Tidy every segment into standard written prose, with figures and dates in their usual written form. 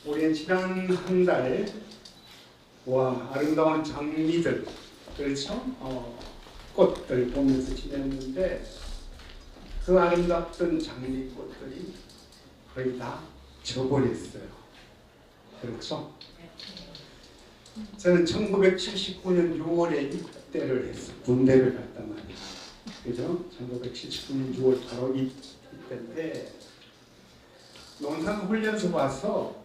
올해 지난 한 달, 와, 아름다운 장미들, 그렇죠? 꽃들 보면서 지냈는데 그 아름답던 장미꽃들이 거의 다 져버렸어요. 그렇죠? 저는 1979년 6월에 입대를 했어. 군대를 갔단 말이에요. 그죠? 1979년 6월 바로 입대인데 논산훈련소 와서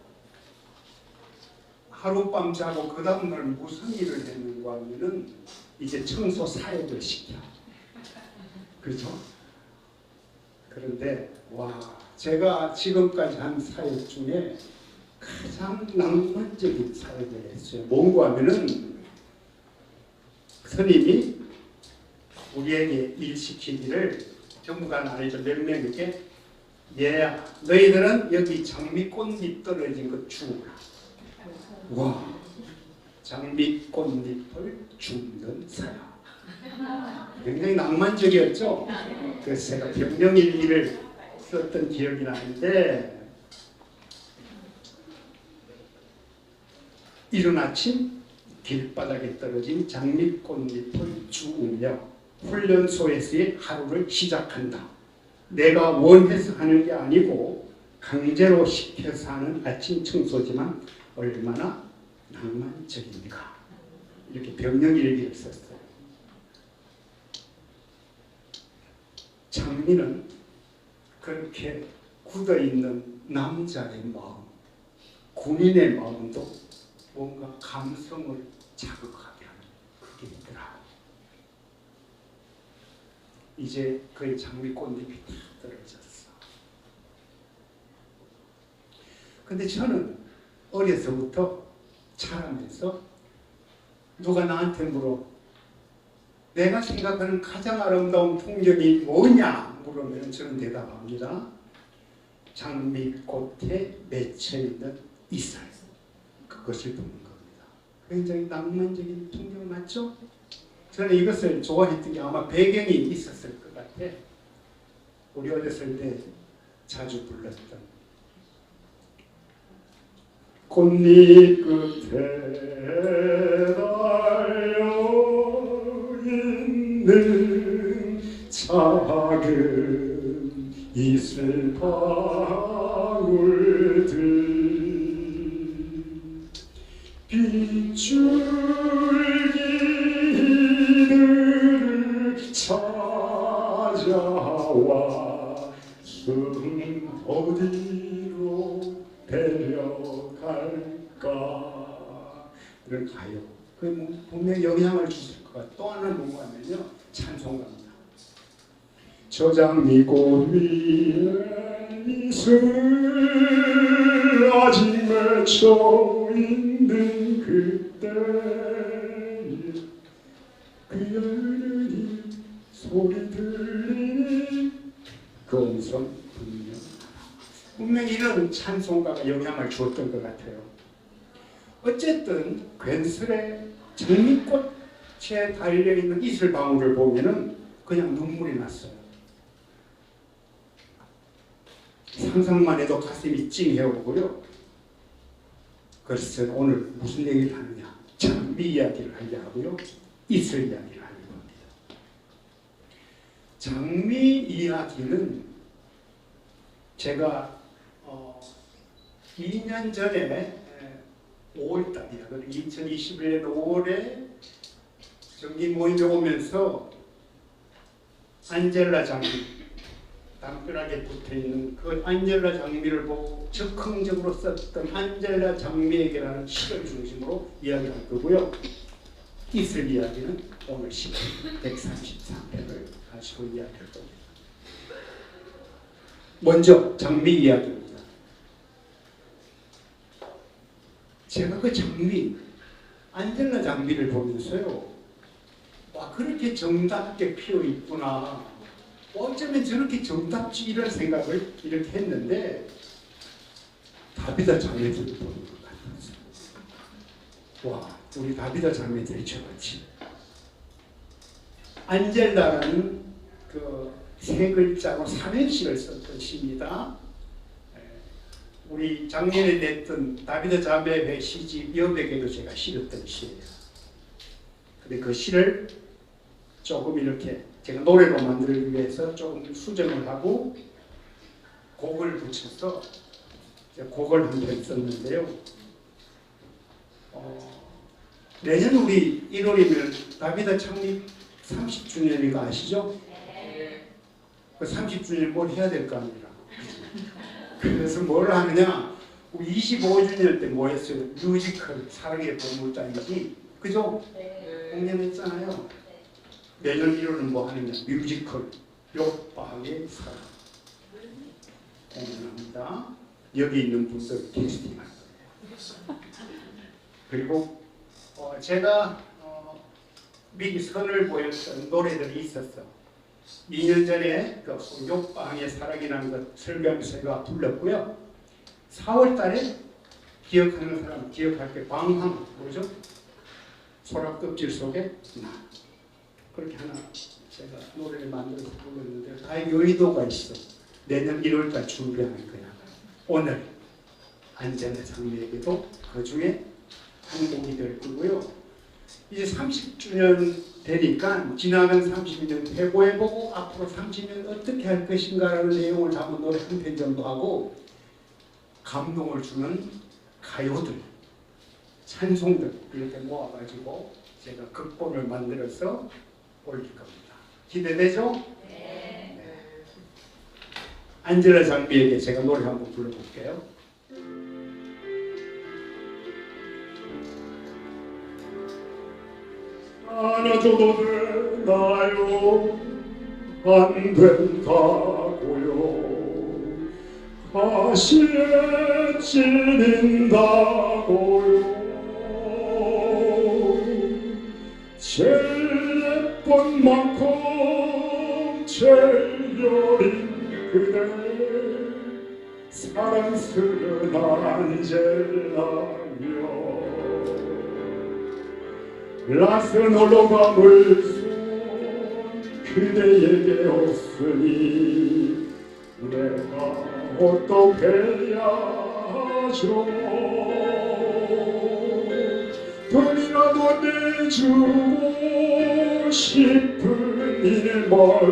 하룻밤 자고 그 다음날 무슨 일을 했는가 하면은 이제 청소 사역을 시켜. 그렇죠? 그런데 와, 제가 지금까지 한 사역 중에 가장 낭만적인 사역을 했어요. 뭔가 하면은 스님이 우리에게 일 시키기를 전부가 아니죠. 몇 명에게 얘야, 너희들은 여기 장미꽃잎 떨어진 거 주우라. 와, 장미꽃잎을 줍는 사역. 굉장히 낭만적이었죠. 그래서 제가 병령일기를 썼던 기억이 나는데 이른 아침 길바닥에 떨어진 장미꽃잎을 주우며 훈련소에서의 하루를 시작한다. 내가 원해서 하는 게 아니고 강제로 시켜서 하는 아침 청소지만 얼마나 낭만적인가. 이렇게 병령일기를 썼어요. 장미는 그렇게 굳어있는 남자의 마음, 군인의 마음도 뭔가 감성을 자극하게 하는 그게 있더라. 이제 거의 장미꽃잎이 다 떨어졌어. 근데 저는 어려서부터 자라면서 누가 나한테 물어 내가 생각하는 가장 아름다운 풍경이 뭐냐 물으면 저는 대답합니다. 장미꽃에 맺혀있는 이슬, 그것을 보는 겁니다. 굉장히 낭만적인 풍경 맞죠? 저는 이것을 좋아했던 게 아마 배경이 있었을 것 같아. 우리 어렸을 때 자주 불렀던 꽃잎 끝에 달려있는 작은 이슬방울들 빗줄기들을 찾아와 숨 어디로 데려갈까. 이런 가요. 그 분명히 영향을 주실 것 같아요. 또 하나는 뭔가 하면요, 찬송가입니다. 저 장미꽃 위에 이슬 아직 맺혀 있는 그때 그녀의 소리 들리니 그 음성 분명히 이런 찬송가가 영향을 주었던 것 같아요. 어쨌든 괜스레 장미꽃에 달려있는 이슬방울을 보면은 그냥 눈물이 났어요. 상상만 해도 가슴이 찡해오고요. 그래서 오늘 무슨 얘기를 하느냐, 장미 이야기를 하려 하고요, 이슬 이야기를 하려 합니다. 장미 이야기는 제가 2년 전에 5월달이야. 2021년 5월에 정기 모임에 오면서 안젤라 장미, 담벼락에 붙어있는 그 안젤라 장미를 보고 적극적으로 썼던 안젤라 장미에게라는 시를 중심으로 이야기할 거고요. 이슬 이야기는 오늘 133회를 가지고 이야기할 겁니다. 먼저 장미 이야기입니다. 제가 그 장미, 안젤라 장미를 보면서요, 와, 그렇게 정답게 피어 있구나. 어쩌면 저렇게 정답지, 이런 생각을 이렇게 했는데 다비다 자매들을 보는 것 같았어요. 와, 우리 다비다 자매들이 저같이 안젤라라는 그 세 글자로 삼행시를 썼던 시입니다. 우리 작년에 냈던 다비드 자매회 시집 여백에도 제가 실었던 시예요. 근데 그 시를 조금 이렇게 제가 노래로 만들기 위해서 조금 수정을 하고 곡을 붙여서 곡을 한 편 썼는데요. 내년 우리 1월이면 다비드 창립 30주년인 거 아시죠? 그 30주년 뭘 해야 될 거 아닙니까? 그래서 뭘 하느냐? 우리 25주년 때 뭐 했어요? 뮤지컬 사랑의 보물장이지, 그죠? 공연했잖아요. 내년 1월은 뭐 하느냐? 뮤지컬 욕방의 사랑 공연합니다. 여기 있는 분들 캐스팅할 거예요. 그리고 제가 미리 선을 보였던 노래들이 있었어. 2년 전에 그 욕방의 사랑이라는 것 설교하면서 제가 불렀고요. 4월 달에 기억하는 사람 기억할게. 방황 뭐죠? 소라 껍질 속에 나. 그렇게 하나 제가 노래를 만들어서 불렀는데 다행히 의도가 있어. 내년 1월 달 준비하는 거야. 오늘 안전한 장미에게도 그 중에 한 곡이 될 거고요. 이제 30주년 되니까 지나간 30년 회고해보고 앞으로 30년 어떻게 할 것인가라는 내용을 담은 노래 한 편 정도 하고 감동을 주는 가요들, 찬송들 이렇게 모아가지고 제가 극본을 만들어서 올릴 겁니다. 기대되죠? 네. 안젤라 장비에게 제가 노래 한번 불러볼게요. 안아줘도 되나요? 안 된다고요. 가시에 찔린다고요. 제일 예쁜 만큼 제일 여린 그대 사랑스런 안젤라며 낯선 홀로감을 쏜 그대에게 없으니 내가 어떻게 해야 하죠. 돈이라도 내주고 싶은 이내 마음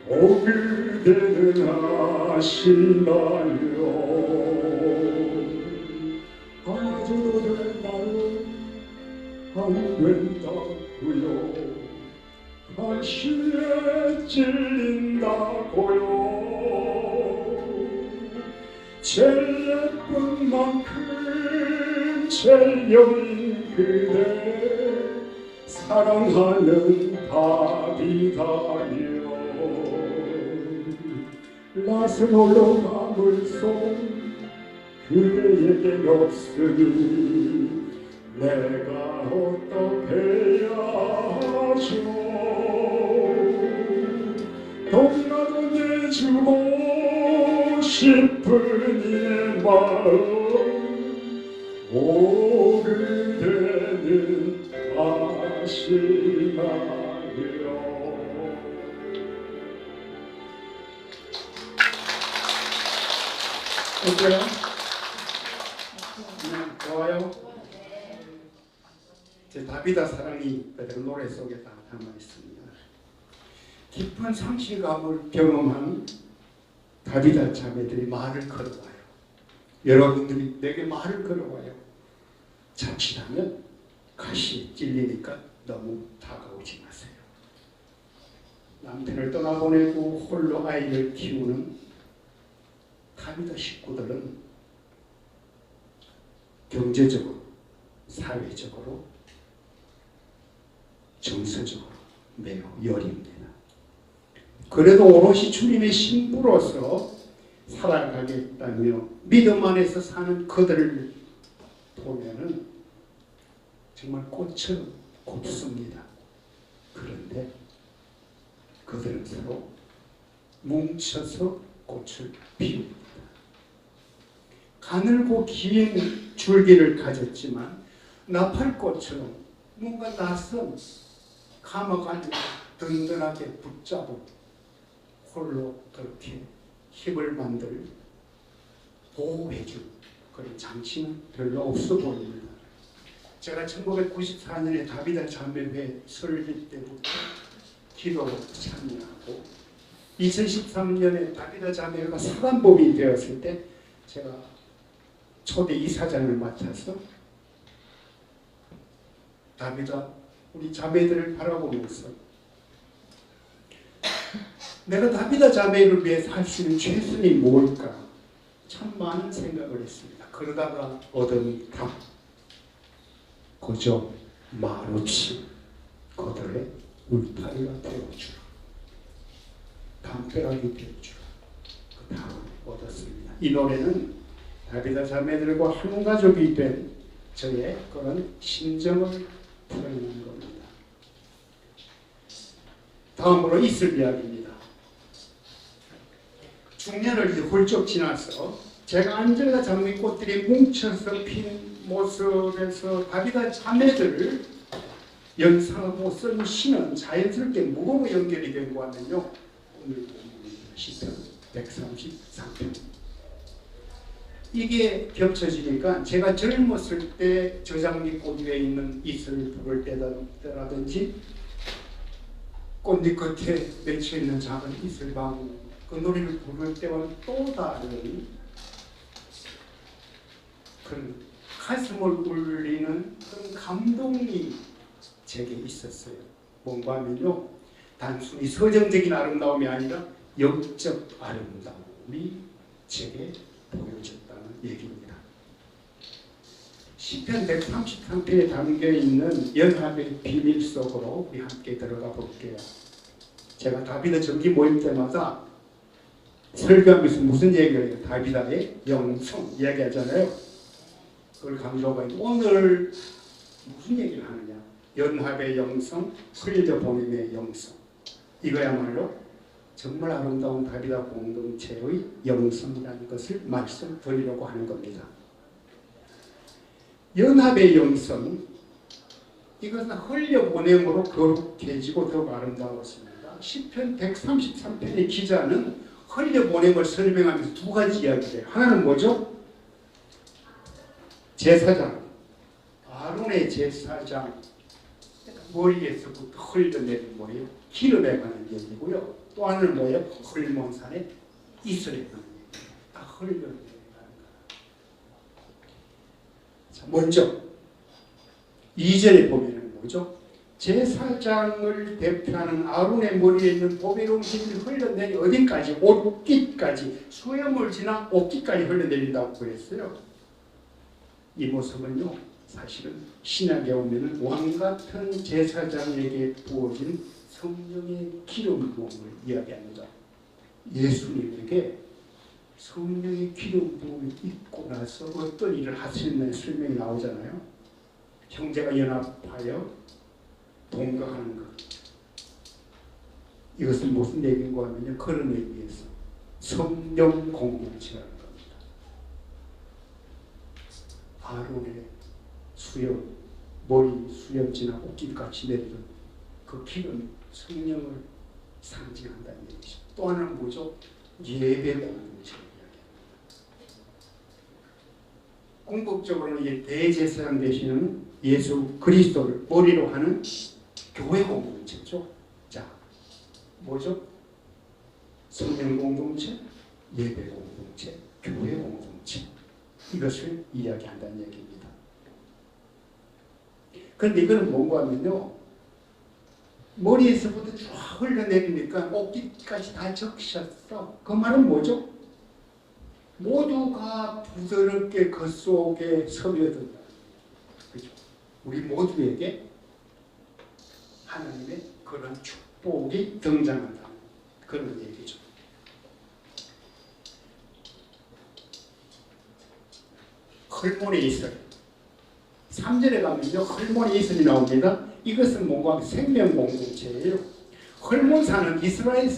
오 그대는 아시나요. 아주 된다요. 안 된다고요. 가시에 찔린다고요. 제일 예쁜 만큼 제일 여린 그대 사랑하는 답이다요. 낯선 홀로감을 쏜 그대에겐 없으니 내가 어떻게 해야 하죠. 돈이라도 내주고 싶은 이의 마음 오 그대는 아시나요. 어때요? 좋아요? 제 다비다 사랑이 그대로 노래 속에 다 담아 있습니다. 깊은 상실감을 경험한 다비다 자매들이 말을 걸어와요. 여러분들이 내게 말을 걸어와요. 자칫하면 가시에 찔리니까 너무 다가오지 마세요. 남편을 떠나보내고 홀로 아이를 키우는 다비다 식구들은 경제적으로, 사회적으로, 정서적으로 매우 여립니다. 그래도 오롯이 주님의 신부로서 살아가겠다며 믿음 안에서 사는 그들을 보면은 정말 꽃처럼 곱습니다. 그런데 그들은 서로 뭉쳐서 꽃을 피웁니다. 가늘고 긴 줄기를 가졌지만 나팔꽃처럼 뭔가 낯선 감옥 안에 든든하게 붙잡은 홀로 그렇게 힘을 만들 보호해줄 그런 장치는 별로 없어 보입니다. 제가 1994년에 다비다 자매회 설립 때부터 기도로 참여하고 2013년에 다비다 자매회가 사단법이 되었을 때 제가 초대 이사장을 맡아서 다비다 우리 자매들을 바라보면서 내가 다비다 자매를 위해서 할 수 있는 최선이 뭘까 참 많은 생각을 했습니다. 그러다가 얻은 답 그저 말없이 그들의 울타리가 되어주라, 담벼락이 되어주라, 그 답을 얻었습니다. 이 노래는 다비다 자매들과 한 가족이 된 저의 그런 심정을 표현하는 겁니다. 다음으로 있을 이야기입니다. 중년을 이제 훌쩍 지나서 제가 안젤라 장미꽃들이 뭉쳐서 핀 모습에서 다비다 자매들을 연상하고 쓴 시는 자연스럽게 뭐하고 연결이 된 거 하면요, 오늘 시편 133편. 이게 겹쳐지니까 제가 젊었을 때 저 장미꽃 위에 있는 이슬을 부를 때라든지 꽃잎 끝에 맺혀있는 작은 이슬방 그 노래를 부를 때와는 또 다른 그런 가슴을 울리는 그런 감동이 제게 있었어요. 뭔가 하면요, 단순히 서정적인 아름다움이 아니라 영적 아름다움이 제게 보여졌다는 얘기입니다. 시편 133편에 담겨있는 연합의 비밀 속으로 우리 함께 들어가 볼게요. 제가 다비다 정기 모임 때마다 설교하면서 무슨 얘기를 해요? 다비다의 영성 이야기하잖아요. 그걸 강조하고 있는데 오늘 무슨 얘기를 하느냐? 연합의 영성, 흘려보냄의 영성. 이거야말로 정말 아름다운 다비다 공동체의 영성이라는 것을 말씀드리려고 하는 겁니다. 연합의 영성, 이것은 흘려보냄으로 거룩해지고 더욱 아름다웠습니다. 시편 133편의 기자는 흘려보냄을 설명하면서 두 가지 이야기를 해요. 하나는 뭐죠? 제사장, 아론의 제사장 머리에서부터 흘려내린 뭐예요? 기름에 관한 얘기고요. 또 하나는 뭐예요? 헐몬산의 이슬에 관한 얘기. 다 흘려내리는 거예요. 자, 먼저 2절에 보면은 뭐죠? 제사장을 대표하는 아론의 머리에 있는 보배로운 기름이 흘러내리 어디까지? 옷깃까지, 수염을 지나 옷깃까지 흘러내린다고 그랬어요. 이 모습은요, 사실은 신약에 오면은 왕 같은 제사장에게 부어진 성령의 기름 부음을 이야기합니다. 예수님에게 성령의 기름 부음이 있고 나서 어떤 일을 하시는 설명이 나오잖아요. 형제가 연합하여 동거하는 것. 이것은 무슨 얘기인가 하면요, 그런 의미에서 성령 공동체라는 겁니다. 아론의 수염, 머리 수염 지나 옷깃같이 내리던 그 기름, 성령을 상징한다는 얘기죠. 또 하나는 뭐죠? 예배 공동체를 이야기합니다. 궁극적으로는 이 대제사장 되시는 예수 그리스도를 머리로 하는 교회 공동체죠. 자, 뭐죠? 성령 공동체, 예배 공동체, 교회 공동체. 이것을 이야기한다는 얘기입니다. 그런데 이거는 뭔가 하면요, 머리에서부터 쫙 흘러내리니까 옷깃까지 다 적셨어. 그 말은 뭐죠? 모두가 부드럽게 그 속에 스며든다. 그죠? 우리 모두에게 하나님의 그런 축복이 등장한다. 그런 얘기죠. 헐몬의 이슬. 3절에 가면요, 헐몬의 이슬이 나옵니다. 이것은 뭔가 생명 공동체예요. 헐몬산은 이스라엘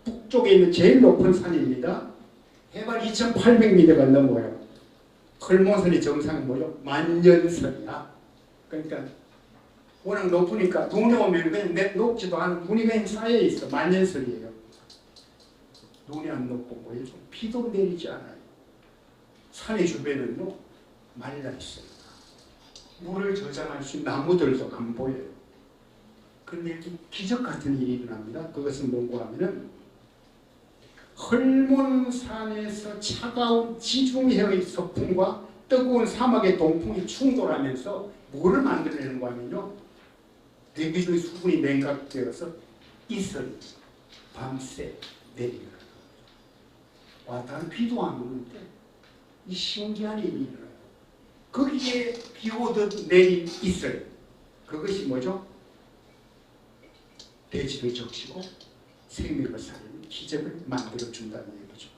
북쪽에 있는 제일 높은 산입니다. 해발 2,800m가 넘어요. 헐몬산의 정상은 뭐죠? 만년설이야. 그러니까 워낙 높으니까 눈이 오면 그냥 높지도 않은 눈이 그냥 쌓여 있어. 만년설이에요. 눈이 안 높고 뭐예요? 좀 비도 내리지 않아요. 산의 주변은요 말라 있어요. 물을 저장할 수 있는 나무들도 안 보여요. 그런데 기적 같은 일이 일어납니다. 그것은 뭔가 하면은 헐몬산에서 차가운 지중해의 서풍과 뜨거운 사막의 동풍이 충돌하면서 뭐를 만들어내는 거 하면요, 대기중의 수분이 냉각되어서 이슬이 밤새 내리는 거예요. 다른 비도 안 오는데 이 신기한 일이 일어나요. 거기에 비 오듯 내린 이슬, 그것이 뭐죠? 대지를 적시고 생명을 살리는 기적을 만들어준다는 얘기죠.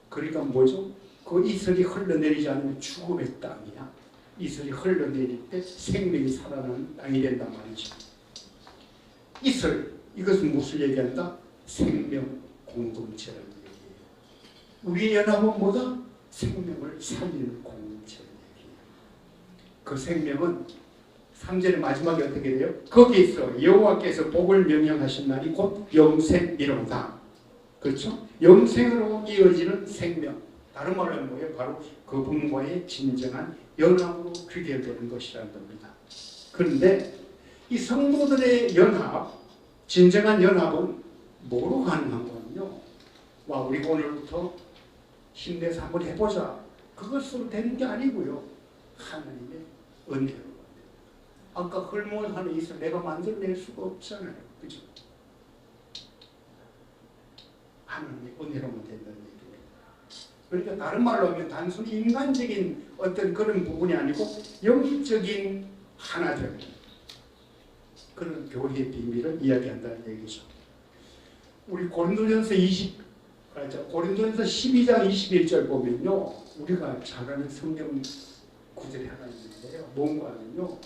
그러니까 뭐죠? 그 이슬이 흘러내리지 않으면 죽음의 땅이야. 이슬이 흘러내릴 때 생명이 살아나는 땅이 된단 말이죠. 이슬, 이것은 무엇을 얘기한다? 생명 공동체라는 얘기예요. 우리 연합은 뭐다? 생명을 살리는 공동체라는 얘기예요. 그 생명은 3절의 마지막에 어떻게 돼요? 거기서 여호와께서 복을 명령하신 날이 곧 영생이로다. 그렇죠? 영생으로 이어지는 생명. 다른 말로 하면 뭐예요? 바로 그분과의 진정한 연합으로 귀결되는 것이라는 겁니다. 그런데 이 성도들의 연합, 진정한 연합은 뭐로 가능한 거냐면요, 와, 우리 오늘부터 힘내서 한번 해보자, 그것으로 되는 게 아니고요, 하나님의 은혜로. 아까 헐몬 하나 있어 내가 만들어낼 수가 없잖아요. 그죠? 하나님의 은혜로만 된다는 얘기예요. 그러니까 다른 말로 하면 단순히 인간적인 어떤 그런 부분이 아니고 영적인 하나됨, 그런 교회의 비밀을 이야기한다는 얘기죠. 우리 고린도전서 12장 21절 보면요, 우리가 잘 아는 성경 구절이 하나 있는데요, 뭔가 하면요,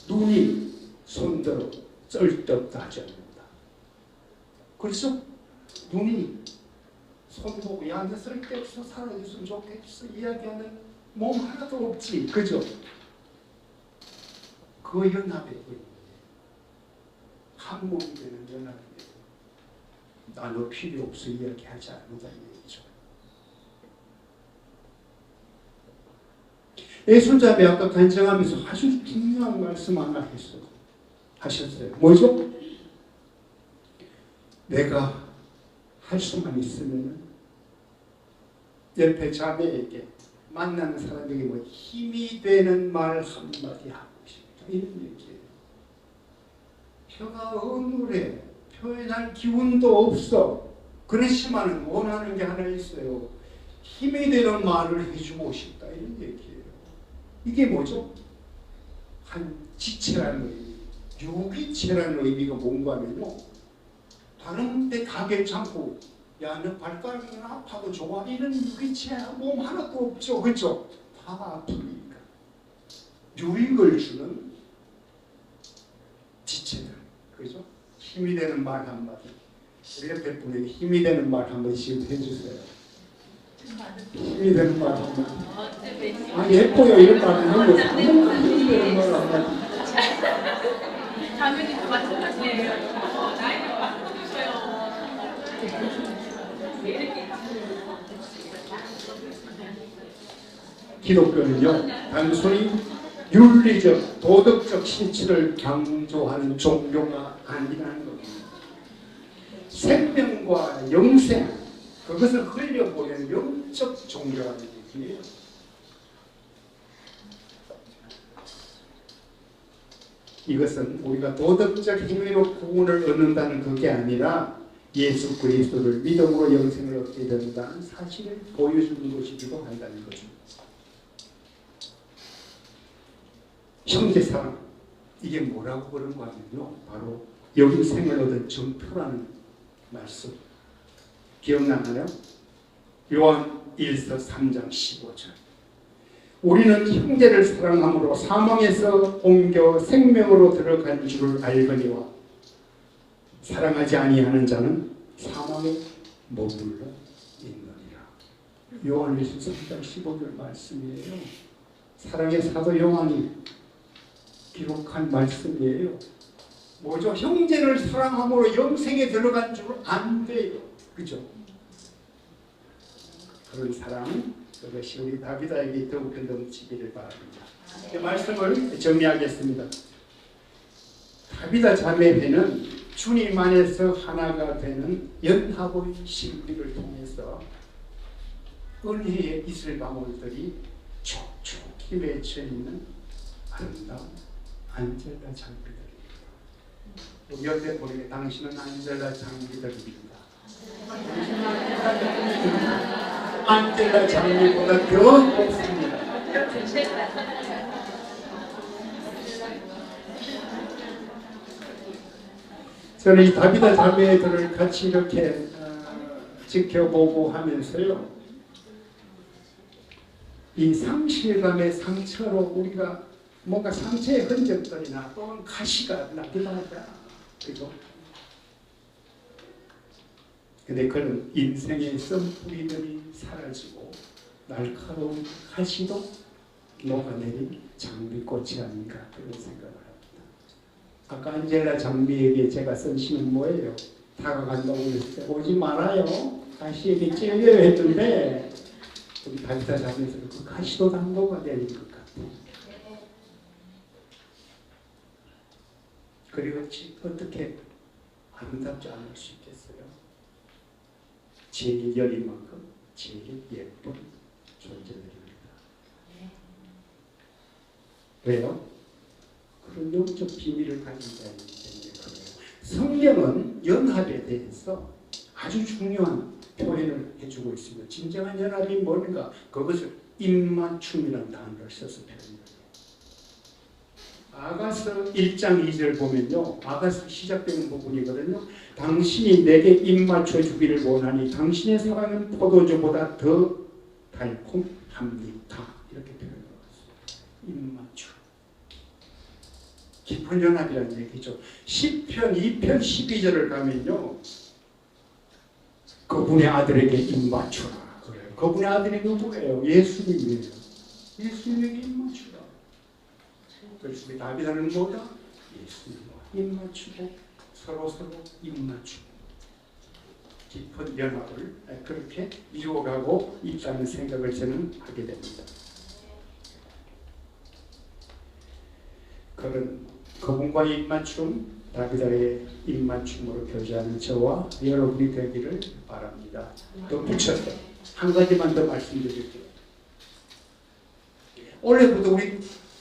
눈이 손들어 쩔떡도 하지 않는다. 그렇죠? 눈이 손보고 야, 너 쓸데없어, 사라졌으면 좋겠어 이야기하는 몸 하나도 없지. 그죠? 그 연합에 한 몸이 되는 연합이에요. 나너 필요 없어 이야기하지 않는다는 얘기죠. 예수자매 아까 간증하면서 아주 중요한 말씀 하나 하셨어요. 뭐죠? 내가 할 수만 있으면 옆에 자매에게, 만나는 사람에게 뭐 힘이 되는 말 한마디 하고 싶다, 이런 얘기예요. 혀가 어눌해, 표현할 기운도 없어. 그렇지만 원하는 게 하나 있어요. 힘이 되는 말을 해주고 싶다, 이런 얘기예요. 이게 뭐죠? 한 지체라는 의미, 유기체라는 의미가 뭔가 하면요, 다른 데 다 괜찮고, 야, 너 발가락이 아파도 좋아, 이런 유기체 몸 하나도 없죠. 그렇죠? 다 아프니까 유익을 주는 지체들, 그죠? 힘이 되는 말 한마디, 우리 옆에 분에게 힘이 되는 말 한마디씩 해주세요. 힘이 되는 말 한마디. 아, 예뻐요, 이런 말은. 힘이 되는 말 한마디. 자매님도 마찬가지예요. 나이를 바꿔주세요. 기독교는요, 단순히 윤리적, 도덕적 신체를 강조하는 종교가 아니라는 겁니다. 생명과 영생, 그것을 흘려보내는 영적 종교라는 얘기예요. 이것은 우리가 도덕적 행위로 구원을 얻는다는 그게 아니라 예수 그리스도를 믿음으로 영생을 얻게 된다는 사실을 보여주는 것이기도 한다는 거죠. 형제사랑, 이게 뭐라고 그런 거 하면요, 바로 영생을 얻은 증표라는 말씀 기억나나요? 요한 1서 3장 15절. 우리는 형제를 사랑함으로 사망에서 옮겨 생명으로 들어간 줄을 알거니와 사랑하지 아니하는 자는 사망에 머물러 있느니라. 요한 1서 3장 15절 말씀이에요. 사랑의 사도 요한이 기록한 말씀이에요. 뭐죠? 형제를 사랑함으로 영생에 들어간 줄 안 돼요. 그죠? 그런 사랑은 그것이 우리 다비다에게 더욱 넘치기를 바랍니다. 이 말씀을 정리하겠습니다. 다비다 자매회는 주님 안에서 하나가 되는 연합의 신비를 통해서 은혜의 이슬 방울들이 촉촉히 맺혀 있는 아름다운 안젤라 장비들입니다. 우리 옆에 보니까 당신은 안젤라 장비들입니다. 안젤라 장비보다 더 높습니다. 저는 이 다비다 자매들을 같이 이렇게 지켜보고 하면서요, 이 상실감의 상처로 우리가 뭔가 상처의 흔적들이나 또는 가시가 나기도 하다. 그리고 근데 그런 인생의 썬뿌리들이 사라지고 날카로운 가시도 녹아내린 장미꽃이 아닌가 그런 생각을 합니다. 아까 안젤라 장미에게 제가 쓴 시는 뭐예요? 다가간다고 했을 때 오지 말아요. 가시에게 찔려야 했는데 우리 다비다 자매에서 그 가시도 담보가 되는 것 같아요. 그리고 어떻게 아름답지 않을 수 있겠어요? 제일 여린 만큼 제일 예쁜 존재들입니다. 왜요? 그런 영적 비밀을 가진 자이기 때문에 그래요. 성경은 연합에 대해서 아주 중요한 표현을 해주고 있습니다. 진정한 연합이 뭔가? 그것을 입맞춤이라는 단어를 써서 표현해요. 아가서 1장 2절 보면요, 아가서 시작되는 부분이거든요. 당신이 내게 입맞춰 주기를 원하니 당신의 사랑은 포도주보다 더 달콤합니다. 이렇게 표현하고 있습니다. 입맞춤. 깊은 연합이라는 얘기죠. 10편, 2편, 12절을 가면요, 그분의 아들에게 입맞추라 그래요. 그분의 아들이 누구예요? 예수님이에요. 예수님에게 입맞추라. 그래서 우리 다비다는 뭐다? 예수님과 입맞추고 서로 입맞추고 깊은 연합을 그렇게 이루어가고 있다는 생각을 저는 하게 됩니다. 그런 그분과의 입맞춤, 다비다의 입맞춤으로 교제하는 저와 여러분이 되기를 바랍니다. 또 붙여서 한 가지만 더 말씀드릴게요. 올해부터 우리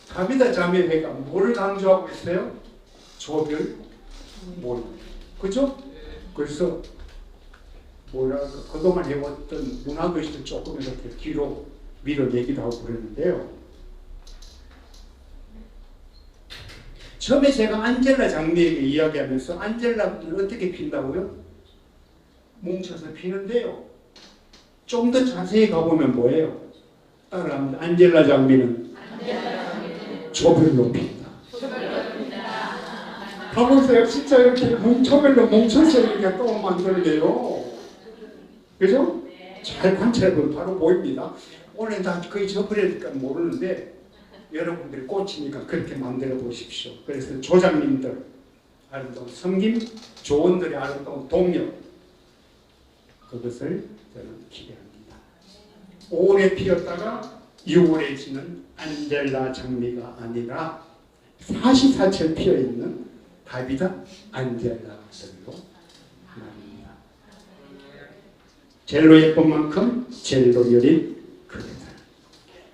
다비다 자매회가 뭐를 강조하고 있어요? 조별 모임. 그죠? 그래서 그동안 해왔던 문화것을 조금 이렇게 뒤로 밀어내기도 하고 그랬는데요. 처음에 제가 안젤라 장미에게 이야기하면서 안젤라는 어떻게 핀다고요? 뭉쳐서 피는데요. 좀 더 자세히 가보면 뭐예요? 따라합니다. 안젤라 장미는 조별로 핀다. 가보세요. 진짜 이렇게 조별로 뭉쳐서 이렇게 또 만들어내요. 그죠? 잘 관찰해보면 바로 보입니다. 오늘 다 거의 저버리니까 모르는데 여러분들이 꽂히니까 그렇게 만들어 보십시오. 그래서 조장님들 아름다운 섬김, 조원들의 아름다운 동력, 그것을 저는 기대합니다. 5월에 피었다가 6월에 지는 안젤라 장미가 아니라 사시사철 피어있는 다비다 안젤라들로 말입니다. 젤로 예쁜 만큼 젤로 여린 그대들,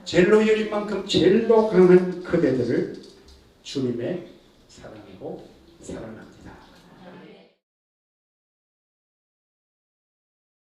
젤로 여린 만큼 젤로 강한 그대들을 주님의 사랑으로 사랑합니다.